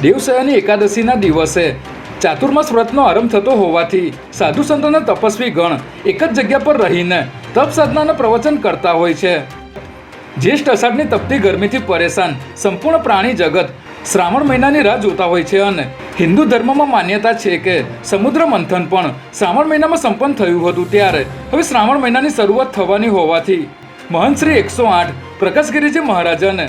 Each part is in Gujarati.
દેવશયની એકાદશીના દિવસે ચાતુર્માસ વ્રતનો આરંભ થતો હોવાથી સાધુ સંતોના તપસ્વી ગણ એક જ જગ્યા પર રહીને તપ સાધનાના પ્રવચન કરતા હોય છે. જ્યેષ્ઠ અષાઢની તપતી ગરમીથી પરેશાન સંપૂર્ણ પ્રાણી જગત શ્રાવણ મહિનાની રાહ જોતા હોય છે અને હિન્દુ ધર્મમાં માન્યતા છે કે સમુદ્ર મંથન પણ શ્રાવણ મહિનામાં સંપન્ન થયું હતું. ત્યારે હવે શ્રાવણ મહિનાની શરૂઆત થવાની હોવાથી મહંત શ્રી 108 પ્રકાશગીરીજી મહારાજ અને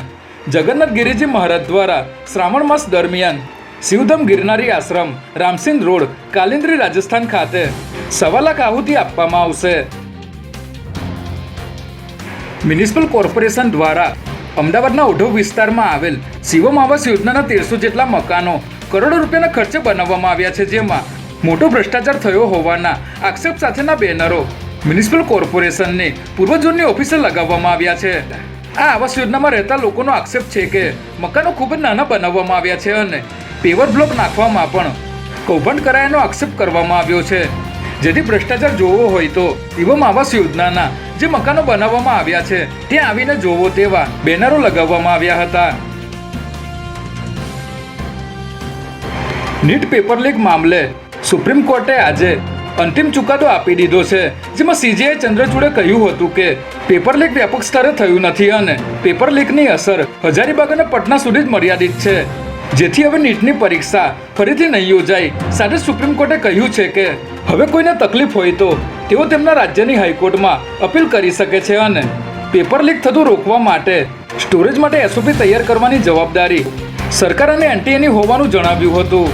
જગન્નાથ ગિરિજી મહારાજ દ્વારા શ્રાવણ માસ દરમિયાન શિવધામ ગિરનારી આશ્રમ, રામસિંહ રોડ, કાલિન્દ્રી, રાજસ્થાન ખાતે 1.25 લાખ આહુતિ આપવામાં આવશે. મ્યુનિસિપલ કોર્પોરેશન દ્વારા અમદાવાદના ઓઢવ વિસ્તારમાં આવેલ શિવમ આવાસ યોજનાના 1300 જેટલા મકાનો કરોડો રૂપિયાના ખર્ચે બનાવવામાં આવ્યા છે, જેમાં મોટો ભ્રષ્ટાચાર થયો હોવાના આક્ષેપ સાથેના બેનરો મ્યુનિસિપલ કોર્પોરેશનની પૂર્વ ઝોનની ઓફિસે લગાવવામાં આવ્યા છે. આ આવાસ યોજનામાં રહેતા લોકોનો આક્ષેપ છે કે મકાનો ખૂબ જ નાના બનાવવામાં આવ્યા છે અને પેવર બ્લોક નાખવામાં પણ કૌભાંડ કરાયાનો આક્ષેપ કરવામાં આવ્યો છે. જેથી ભ્રષ્ટાચાર જોવો હોય તો શિવમ આવાસ યોજનાના જે મકાનો બનાવવામાં આવ્યા છે ત્યાં આવીને જોવો તેવા બેનરો લગાવવામાં આવ્યા હતા. નીટ પેપર લીક મામલે સુપ્રીમ કોર્ટે આજે અંતિમ ચુકાદો આપી દીધો છે, જેમાં સીજેઆઈ ચંદ્રચૂડે કહ્યું હતું કે પેપર લીક વ્યાપક સ્તરે થયું નથી અને પેપર લીકની અસર હજારીબાગ અને પટના સુધી જ મર્યાદિત છે, જેથી હવે નીટની પરીક્ષા ફરીથી નહીં યોજાય. સાથે સુપ્રીમ કોર્ટે કહ્યું છે કે હવે કોઈને તકલીફ હોય તો તેઓ તેમના રાજ્યની હાઈકોર્ટમાં અપીલ કરી શકે છે અને પેપર લીક થતું રોકવા માટે સ્ટોરેજ માટે એસઓપી તૈયાર કરવાની જવાબદારી સરકાર અને એનટીએની હોવાનું જણાવ્યું હતું.